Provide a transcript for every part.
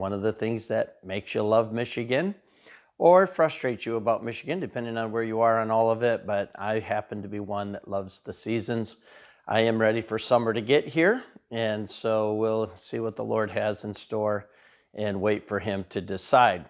One of the things that makes you love Michigan or frustrates you about Michigan, depending on where you are on all of it, but I happen to be one that loves the seasons. I am ready for summer to get here, and so we'll see what the Lord has in store and wait for Him to decide.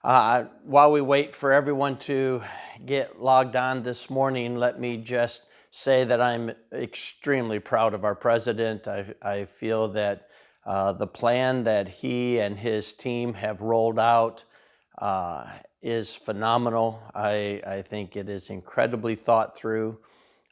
While we wait for everyone to get logged on this morning, let me just say that I'm extremely proud of our president. I feel that the plan that he and his team have rolled out is phenomenal. I think it is incredibly thought through.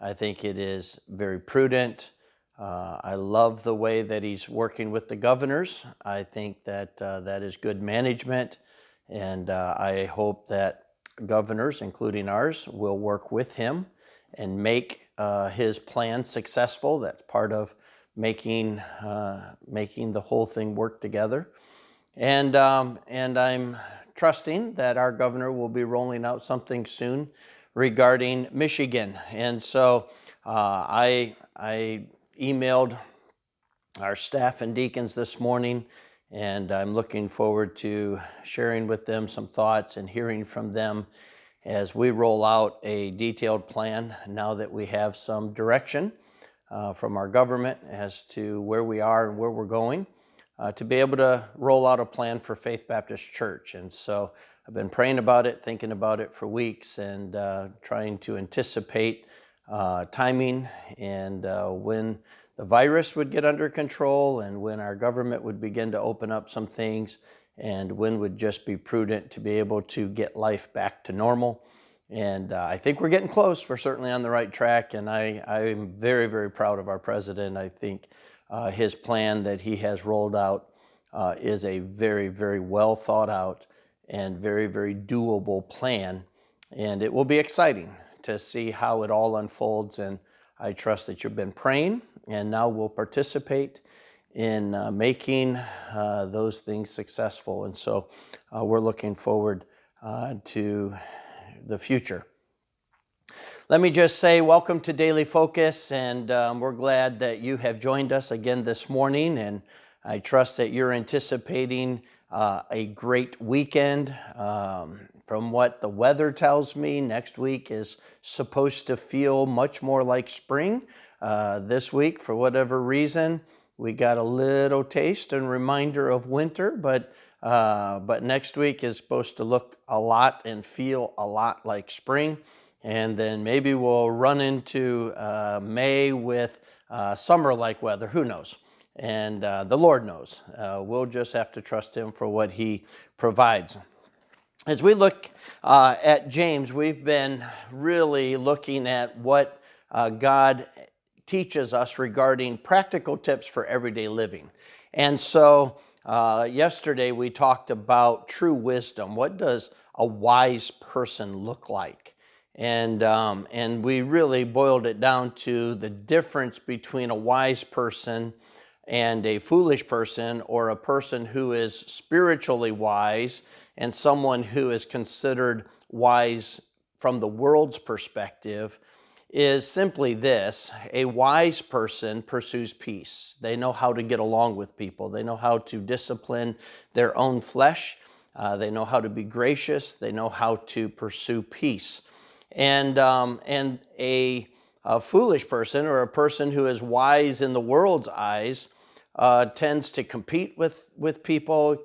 I think it is very prudent. I love the way that he's working with the governors. I think that that is good management, and I hope that governors, including ours, will work with him and make his plan successful. That's part of making the whole thing work together. And I'm trusting that our governor will be rolling out something soon regarding Michigan. And so I emailed our staff and deacons this morning, and I'm looking forward to sharing with them some thoughts and hearing from them as we roll out a detailed plan now that we have some direction from our government as to where we are and where we're going, to be able to roll out a plan for Faith Baptist Church. And so I've been praying about it, thinking about it for weeks, and trying to anticipate timing and when the virus would get under control and when our government would begin to open up some things and when would just be prudent to be able to get life back to normal. And I think we're getting close. We're certainly on the right track, and I'm very, very proud of our president. I think his plan that he has rolled out is a very, very well thought out and very, very doable plan, and it will be exciting to see how it all unfolds. And I trust that you've been praying, and now we'll participate in making those things successful. And so we're looking forward to the future. Let me just say welcome to Daily Focus, and we're glad that you have joined us again this morning, and I trust that you're anticipating a great weekend. From what the weather tells me, next week is supposed to feel much more like spring. This week, for whatever reason, we got a little taste and reminder of winter, but next week is supposed to look a lot and feel a lot like spring. And then maybe we'll run into May with summer-like weather. Who knows? And the Lord knows. We'll just have to trust Him for what He provides. As we look at James, we've been really looking at what God teaches us regarding practical tips for everyday living. And so yesterday we talked about true wisdom. What does a wise person look like? And we really boiled it down to the difference between a wise person and a foolish person, or a person who is spiritually wise and someone who is considered wise from the world's perspective, is simply this: a wise person pursues peace. They know how to get along with people. They know how to discipline their own flesh. They know how to be gracious. They know how to pursue peace. And a foolish person, or a person who is wise in the world's eyes, tends to compete with people,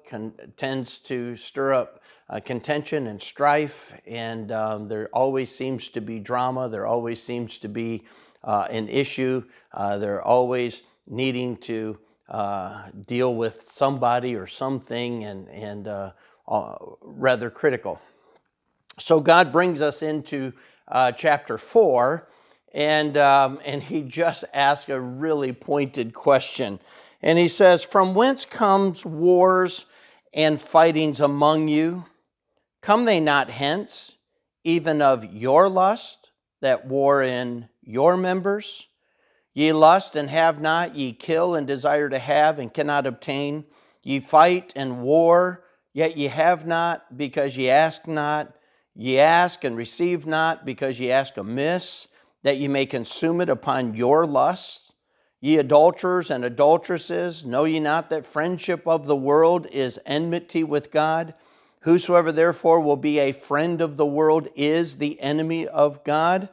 tends to stir up contention and strife, and there always seems to be drama. There always seems to be an issue. They're always needing to deal with somebody or something, and rather critical. So God brings us into chapter 4, and He just asks a really pointed question. And He says, "From whence comes wars and fightings among you? Come they not hence, even of your lust that war in your members? Ye lust and have not, ye kill and desire to have and cannot obtain. Ye fight and war, yet ye have not, because ye ask not. Ye ask and receive not, because ye ask amiss, that ye may consume it upon your lusts. Ye adulterers and adulteresses, know ye not that friendship of the world is enmity with God? Whosoever therefore will be a friend of the world is the enemy of God.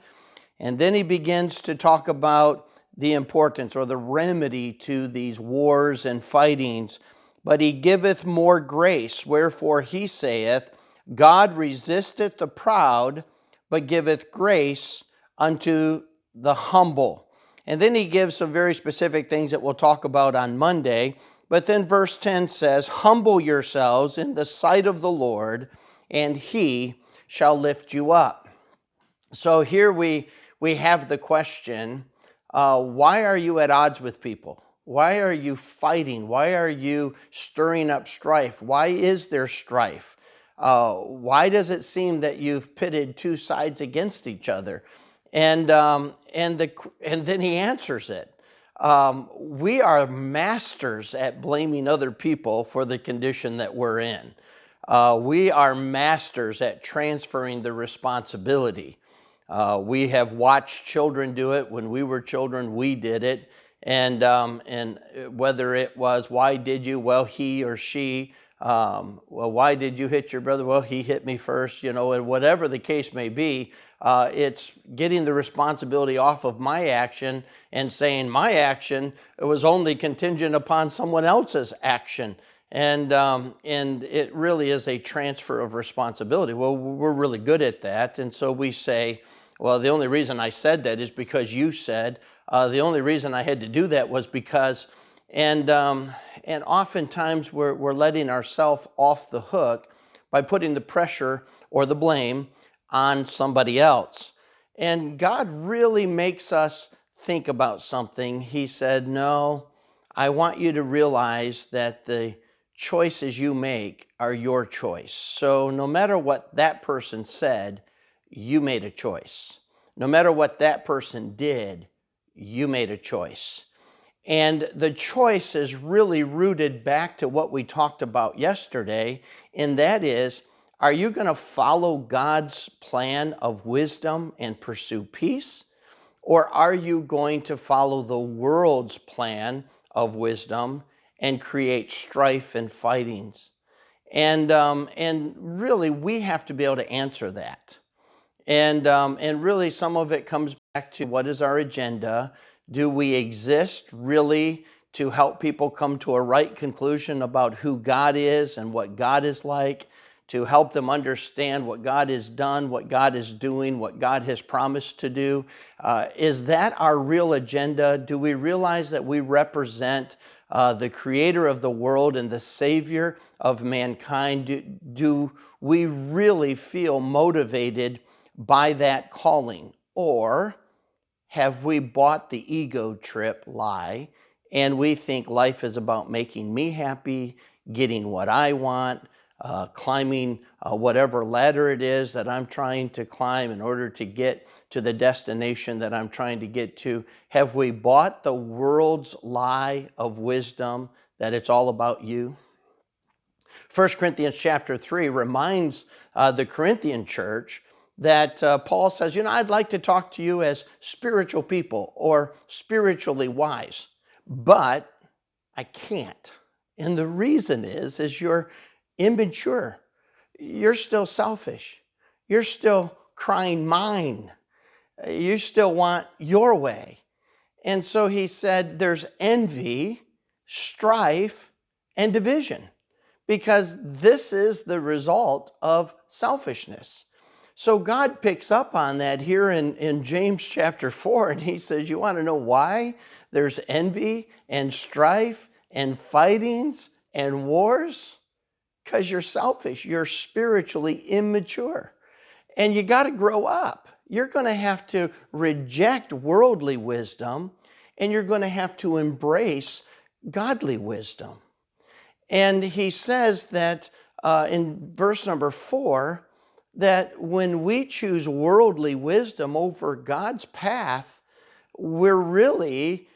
And then he begins to talk about the importance or the remedy to these wars and fightings. But he giveth more grace, wherefore he saith, God resisteth the proud, but giveth grace unto the humble. And then he gives some very specific things that we'll talk about on Monday. But then verse 10 says, humble yourselves in the sight of the Lord, and he shall lift you up. So here we have the question, why are you at odds with people? Why are you fighting? Why are you stirring up strife? Why is there strife? Why does it seem that you've pitted two sides against each other? And then he answers it. We are masters at blaming other people for the condition that we're in. We are masters at transferring the responsibility. We have watched children do it. When we were children, we did it. And whether it was, why did you? Well, he or she. Well, why did you hit your brother? Well, he hit me first, and whatever the case may be, it's getting the responsibility off of my action and saying my action was only contingent upon someone else's action. And it really is a transfer of responsibility. Well, we're really good at that. And so we say, well, the only reason I said that is because you said. The only reason I had to do that was because, and oftentimes we're letting ourselves off the hook by putting the pressure or the blame on somebody else. And God really makes us think about something. He said, no, I want you to realize that the choices you make are your choice. So no matter what that person said, you made a choice. No matter what that person did, you made a choice. And the choice is really rooted back to what we talked about yesterday, and that is, are you going to follow God's plan of wisdom and pursue peace? Or are you going to follow the world's plan of wisdom and create strife and fightings? And really, we have to be able to answer that. And really, some of it comes back to what is our agenda? Do we exist really to help people come to a right conclusion about who God is and what God is like? To help them understand what God has done, what God is doing, what God has promised to do? Is that our real agenda? Do we realize that we represent the creator of the world and the savior of mankind? Do we really feel motivated by that calling? Or have we bought the ego trip lie and we think life is about making me happy, getting what I want, climbing whatever ladder it is that I'm trying to climb in order to get to the destination that I'm trying to get to? Have we bought the world's lie of wisdom that it's all about you? 1 Corinthians chapter 3 reminds the Corinthian church that Paul says, I'd like to talk to you as spiritual people or spiritually wise, but I can't. And the reason is you're immature. You're still selfish. You're still crying mine. You still want your way. And so he said there's envy, strife, and division, because this is the result of selfishness. So God picks up on that here in James chapter 4, and he says, you want to know why there's envy and strife and fightings and wars? Because you're selfish. You're spiritually immature. And you got to grow up. You're going to have to reject worldly wisdom, and you're going to have to embrace godly wisdom. And he says that in verse number 4, that when we choose worldly wisdom over God's path, we're really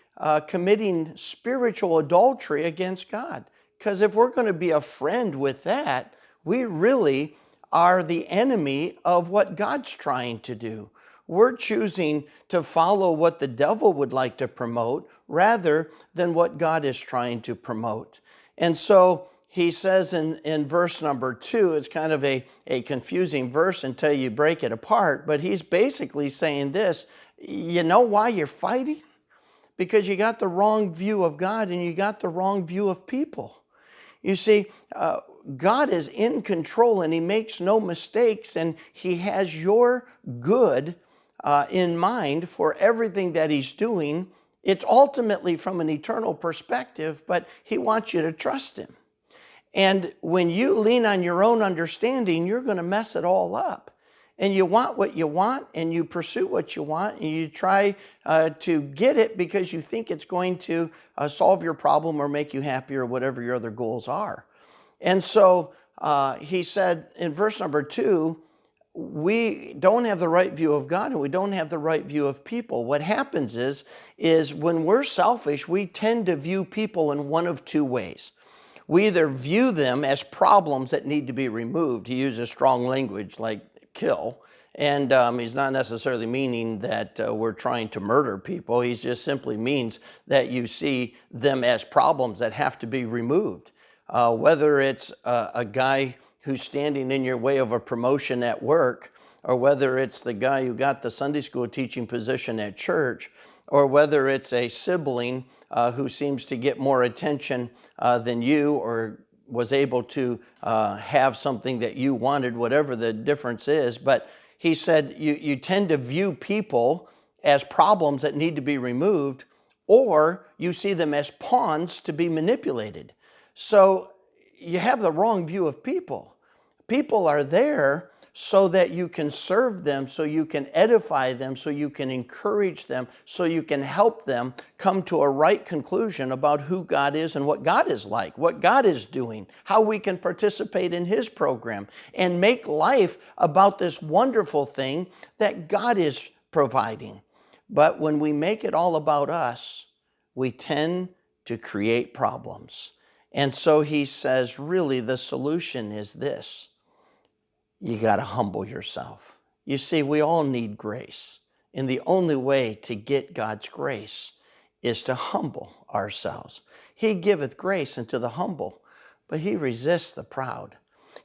committing spiritual adultery against God. Because if we're going to be a friend with that, we really are the enemy of what God's trying to do. we're choosing to follow what the devil would like to promote rather than what God is trying to promote. And so he says in verse number 2, it's kind of a confusing verse until you break it apart, but he's basically saying this: you know why you're fighting? Because you got the wrong view of God and you got the wrong view of people. You see, God is in control and he makes no mistakes, and he has your good in mind for everything that he's doing. It's ultimately from an eternal perspective, but he wants you to trust him. And when you lean on your own understanding, you're going to mess it all up. And you want what you want, and you pursue what you want, and you try to get it because you think it's going to solve your problem or make you happy or whatever your other goals are. And so he said in verse number 2, we don't have the right view of God and we don't have the right view of people. What happens is when we're selfish, we tend to view people in one of two ways. We either view them as problems that need to be removed. He uses strong language like kill. And he's not necessarily meaning that we're trying to murder people. He just simply means that you see them as problems that have to be removed. Whether it's a guy who's standing in your way of a promotion at work, or whether it's the guy who got the Sunday school teaching position at church, or whether it's a sibling who seems to get more attention than you, or was able to have something that you wanted, whatever the difference is. But he said you tend to view people as problems that need to be removed, or you see them as pawns to be manipulated. So you have the wrong view of people. People are there so that you can serve them, so you can edify them, so you can encourage them, so you can help them come to a right conclusion about who God is and what God is like, what God is doing, how we can participate in his program, and make life about this wonderful thing that God is providing. But when we make it all about us, we tend to create problems. And so he says, really, the solution is this: you got to humble yourself. You see, we all need grace. And the only way to get God's grace is to humble ourselves. He giveth grace unto the humble, but he resists the proud.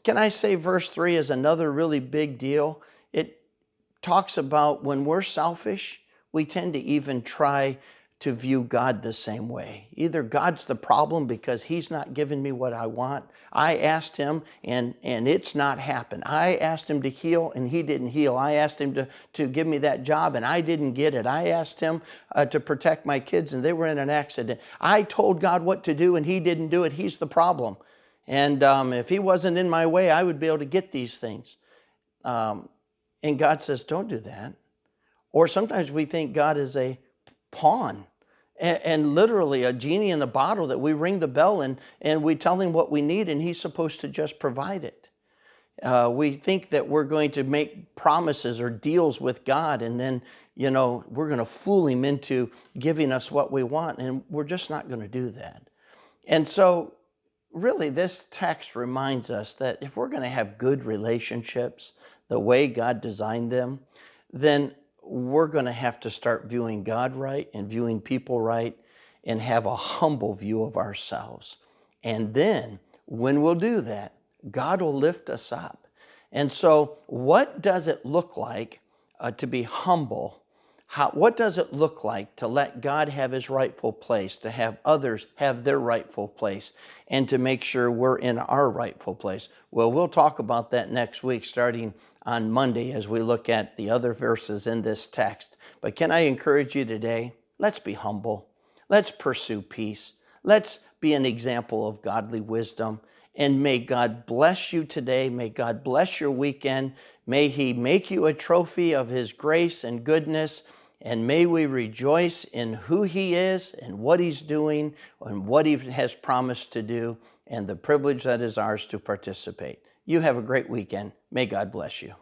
Can I say verse 3 is another really big deal? It talks about when we're selfish, we tend to even try to view God the same way. Either God's the problem because he's not giving me what I want. I asked him and it's not happened. I asked him to heal and he didn't heal. I asked him to give me that job and I didn't get it. I asked him to protect my kids and they were in an accident. I told God what to do and he didn't do it. He's the problem. And if he wasn't in my way, I would be able to get these things. And God says, don't do that. Or sometimes we think God is a pawn. And literally a genie in a bottle that we ring the bell and we tell him what we need and he's supposed to just provide it. We think that we're going to make promises or deals with God and then, we're going to fool him into giving us what we want, and we're just not going to do that. And so really this text reminds us that if we're going to have good relationships the way God designed them, then we're going to have to start viewing God right and viewing people right and have a humble view of ourselves. And then when we'll do that, God will lift us up. And so what does it look like to be humble? What does it look like to let God have his rightful place, to have others have their rightful place, and to make sure we're in our rightful place? Well, we'll talk about that next week, starting on Monday as we look at the other verses in this text. But can I encourage you today? Let's be humble. Let's pursue peace. Let's be an example of godly wisdom. And may God bless you today. May God bless your weekend. May he make you a trophy of his grace and goodness. And may we rejoice in who he is and what he's doing and what he has promised to do and the privilege that is ours to participate. You have a great weekend. May God bless you.